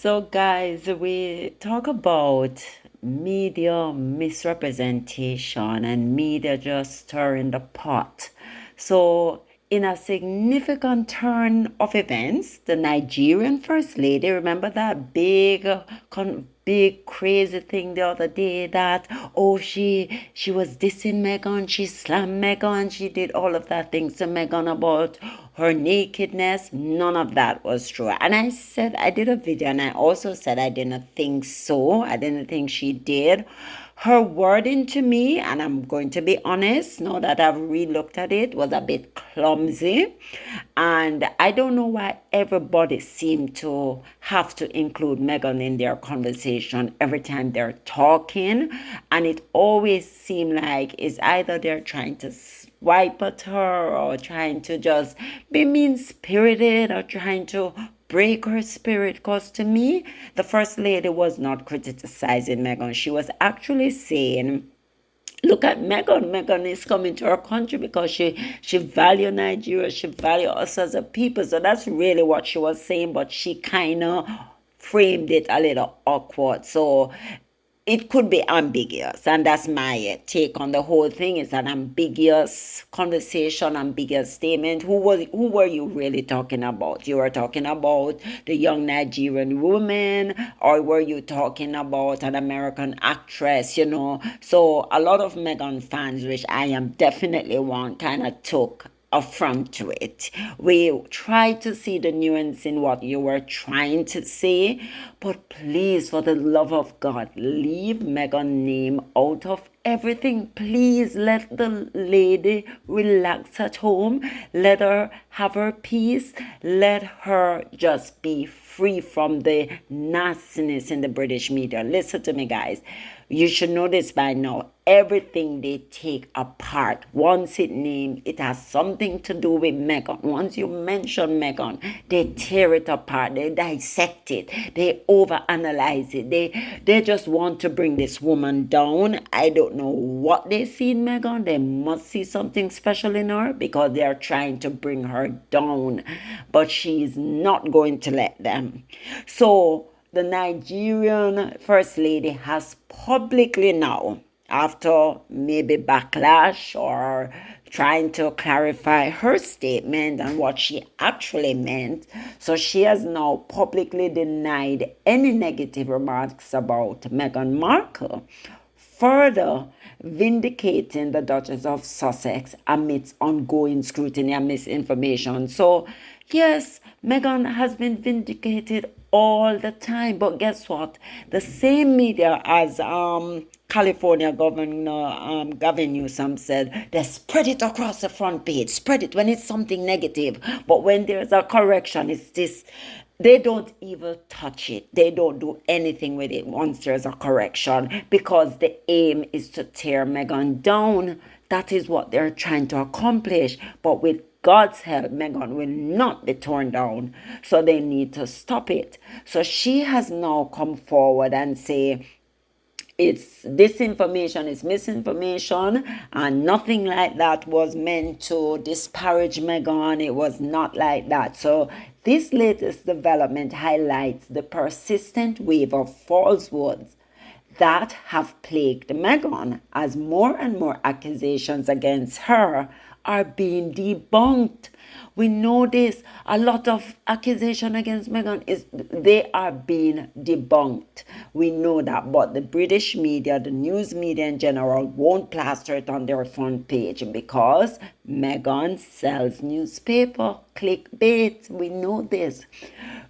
So, guys, we talk about media misrepresentation and media just stirring the pot. So, in a significant turn of events, the Nigerian First Lady, remember that big crazy thing the other day that she was dissing Meghan, she slammed Meghan, she did all of that things to Meghan about her nakedness. None of that was true. And I did a video and I also said I didn't think so. I didn't think she did. Her wording to me, and I'm going to be honest, now that I've re-looked at it, was a bit clumsy. And I don't know why everybody seemed to have to include Meghan in their conversation every time they're talking. And it always seemed like it's either they're trying to swipe at her or trying to just be mean-spirited or trying to break her spirit. Because to me, the First Lady was not criticizing Meghan. She was actually saying, look at Meghan. Meghan is coming to our country because she value Nigeria. She value us as a people. So that's really what she was saying, but she kind of framed it a little awkward. So it could be ambiguous, and that's my take on the whole thing. It's an ambiguous conversation, ambiguous statement. Who were you really talking about? You were talking about the young Nigerian woman, or were you talking about an American actress? So a lot of Meghan fans, which I am definitely one, kind of took affront to it. We try to see the nuance in what you were trying to say, but please, for the love of God, leave Meghan's name out of everything. Please let the lady relax at home. Let her have her peace. Let her just be free from the nastiness in the British media. Listen to me, guys. You should know this by now. Everything they take apart, once it has something to do with Meghan. Once you mention Meghan, they tear it apart, they dissect it, they overanalyze it. They just want to bring this woman down. I don't know what they see in Meghan. They must see something special in her because they are trying to bring her down. But she's not going to let them. So the Nigerian First Lady has publicly now, after maybe backlash or trying to clarify her statement and what she actually meant, so she has now publicly denied any negative remarks about Meghan Markle, further vindicating the Duchess of Sussex amidst ongoing scrutiny and misinformation. So, yes, Meghan has been vindicated all the time, but guess what? The same media as California Governor Gavin Newsom said, they spread it across the front page, spread it when it's something negative, but when there's a correction, it's this. They don't even touch it. They don't do anything with it once there's a correction because the aim is to tear Meghan down. That is what they're trying to accomplish. But with God's help, Meghan will not be torn down. So they need to stop it. So she has now come forward and say, it's disinformation, it's misinformation, and nothing like that was meant to disparage Meghan. It was not like that. So this latest development highlights the persistent wave of falsehoods that have plagued Meghan as more and more accusations against her are being debunked. We know this. A lot of accusation against Meghan they are being debunked. We know that, but the British media, the news media in general, won't plaster it on their front page because Meghan sells newspaper, clickbait. We know this.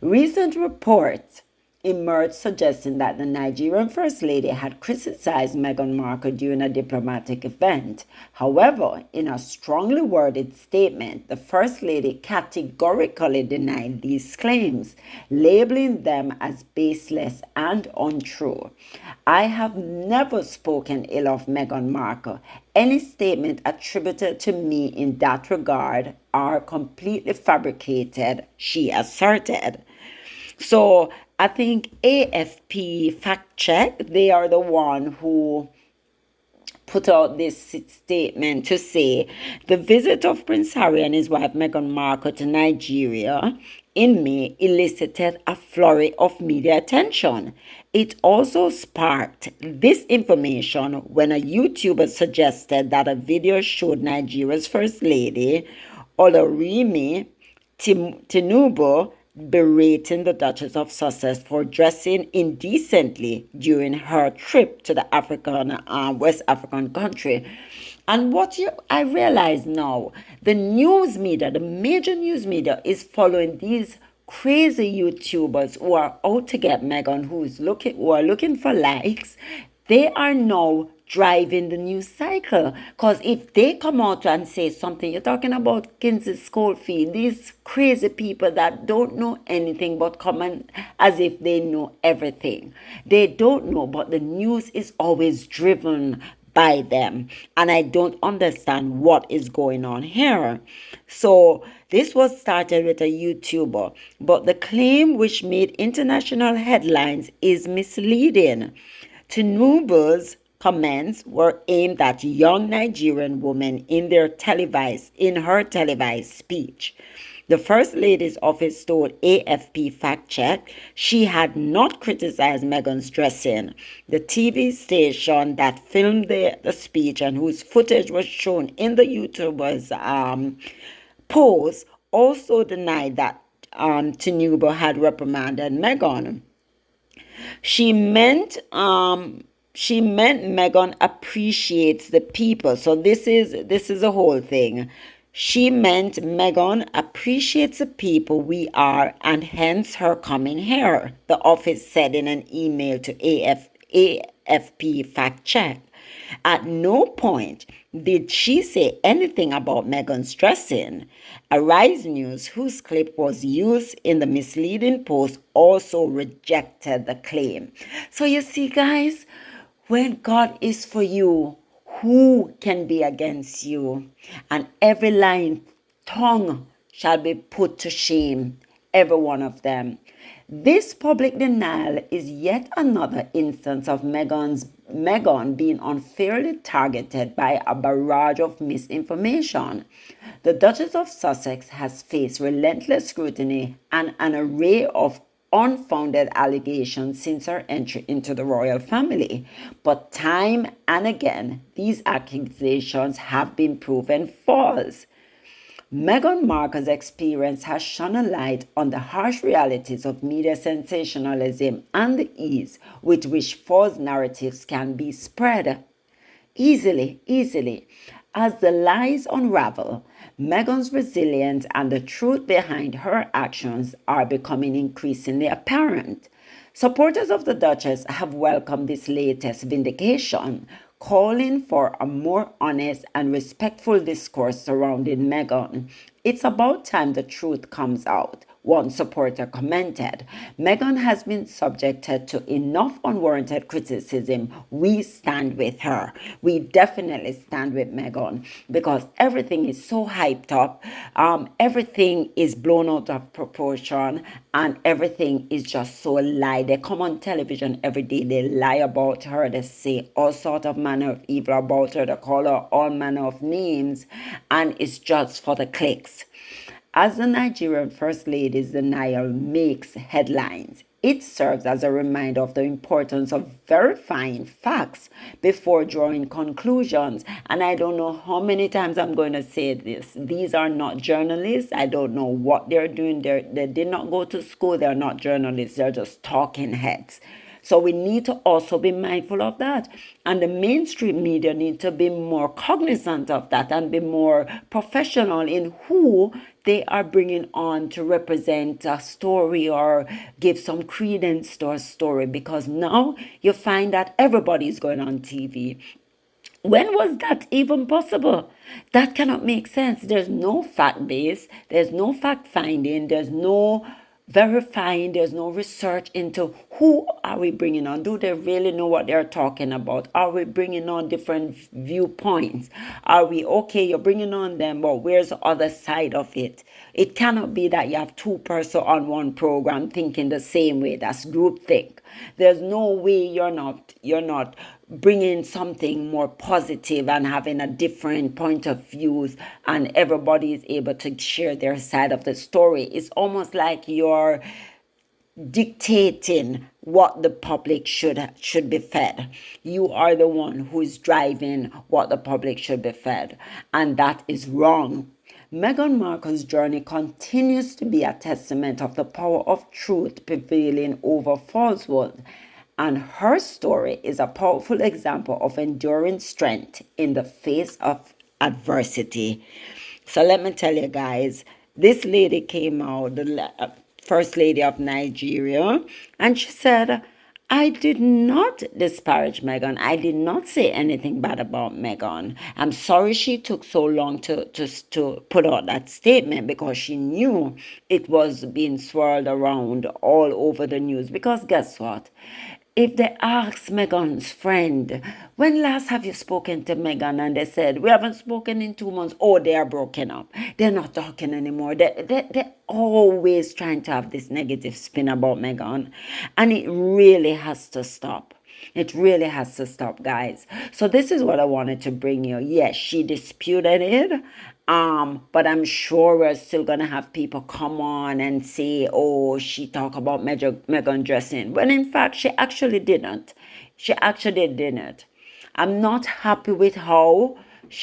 Recent reports emerged suggesting that the Nigerian First Lady had criticized Meghan Markle during a diplomatic event. However, in a strongly worded statement, the First Lady categorically denied these claims, labeling them as baseless and untrue. I have never spoken ill of Meghan Markle. Any statement attributed to me in that regard are completely fabricated, she asserted. So I think AFP Fact Check, they are the one who put out this statement to say the visit of Prince Harry and his wife Meghan Markle to Nigeria in May elicited a flurry of media attention. It also sparked this information when a YouTuber suggested that a video showed Nigeria's First Lady, Olorimi Tinubu, berating the Duchess of Sussex for dressing indecently during her trip to the West African country. And I realize now, the news media, the major news media, is following these crazy YouTubers who are out to get Meghan, who are looking for likes. They are now driving the news cycle. Because if they come out and say something, you're talking about Kinsey Schofield, these crazy people that don't know anything but comment as if they know everything. They don't know, but the news is always driven by them, and I don't understand what is going on here. So this was started with a YouTuber, but the claim, which made international headlines, is misleading. Tinubu's comments were aimed at young Nigerian women in her televised speech. The First Lady's office told AFP Fact Check she had not criticized Meghan's dressing. The TV station that filmed the speech and whose footage was shown in the YouTuber's post also denied that Tinubu had reprimanded Meghan. She meant Meghan appreciates the people. So this is a whole thing. She meant Meghan appreciates the people we are, and hence her coming here, the office said in an email to AFP Fact Check. At no point did she say anything about Meghan's dressing. Arise News, whose clip was used in the misleading post, also rejected the claim. So you see, guys, when God is for you, who can be against you? And every lying tongue shall be put to shame, every one of them. This public denial is yet another instance of Meghan being unfairly targeted by a barrage of misinformation. The Duchess of Sussex has faced relentless scrutiny and an array of unfounded allegations since her entry into the royal family. But time and again, these accusations have been proven false. Meghan Markle's experience has shone a light on the harsh realities of media sensationalism and the ease with which false narratives can be spread. Easily. As the lies unravel, Meghan's resilience and the truth behind her actions are becoming increasingly apparent. Supporters of the Duchess have welcomed this latest vindication, calling for a more honest and respectful discourse surrounding Meghan. It's about time the truth comes out, one supporter commented. Meghan has been subjected to enough unwarranted criticism. We stand with her. We definitely stand with Meghan because everything is so hyped up. Everything is blown out of proportion and everything is just so lie. They come on television every day. They lie about her. They say all sort of manner of evil about her. They call her all manner of names and it's just for the clicks. As the Nigerian First Lady's denial makes headlines, it serves as a reminder of the importance of verifying facts before drawing conclusions. And I don't know how many times I'm going to say this. These are not journalists. I don't know what they're doing. They did not go to school. They're not journalists. They're just talking heads. So we need to also be mindful of that. And the mainstream media need to be more cognizant of that and be more professional in who they are bringing on to represent a story or give some credence to a story. Because now you find that everybody is going on TV. When was that even possible? That cannot make sense. There's no fact base. There's no fact finding. There's no verifying. There's no research into who are we bringing on. Do they really know what they're talking about? Are we bringing on different viewpoints? Are we okay? You're bringing on them, but where's the other side of it? It cannot be that you have two persons on one program thinking the same way. That's groupthink. There's no way you're not bringing something more positive and having a different point of views, and everybody is able to share their side of the story. It's almost like you're dictating what the public should be fed. You are the one who is driving what the public should be fed, and that is wrong. Meghan Markle's journey continues to be a testament of the power of truth prevailing over falsehood, and her story is a powerful example of enduring strength in the face of adversity. So let me tell you guys, this lady came out, the First Lady of Nigeria, and she said, I did not disparage Meghan. I did not say anything bad about Meghan. I'm sorry she took so long to put out that statement, because she knew it was being swirled around all over the news. Because guess what? If they ask Meghan's friend, when last have you spoken to Meghan? And they said, we haven't spoken in 2 months. Oh, they are broken up. They're not talking anymore. They're always trying to have this negative spin about Meghan. And it really has to stop. It really has to stop, guys. So this is what I wanted to bring you. Yes, she disputed it. But I'm sure we're still gonna have people come on and say, oh, she talked about Meghan dressing. When in fact, she actually didn't. She actually didn't. I'm not happy with how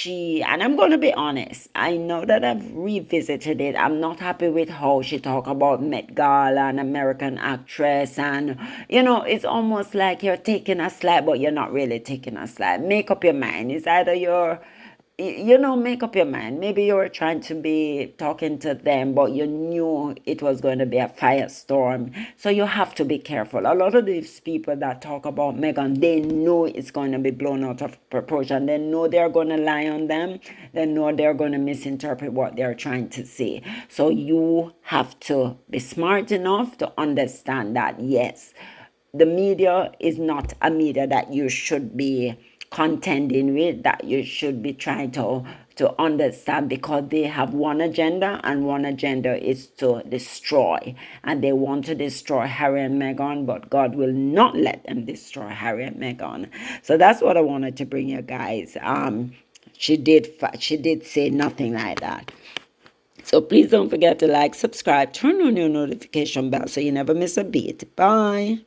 and I'm going to be honest, I know that I've revisited it. I'm not happy with how she talked about Met Gala, an American actress, and it's almost like you're taking a slide, but you're not really taking a slide. Make up your mind. It's either make up your mind. Maybe you were trying to be talking to them, but you knew it was going to be a firestorm. So you have to be careful. A lot of these people that talk about Meghan, they know it's going to be blown out of proportion. They know they're going to lie on them. They know they're going to misinterpret what they're trying to say. So you have to be smart enough to understand that, yes, the media is not a media that you should be contending with, that you should be trying to understand, because they have one agenda, and one agenda is to destroy, and they want to destroy Harry and Meghan, but God will not let them destroy Harry and Meghan. So that's what I wanted to bring you guys. She did say nothing like that. So please don't forget to like, subscribe, turn on your notification bell so you never miss a beat. Bye.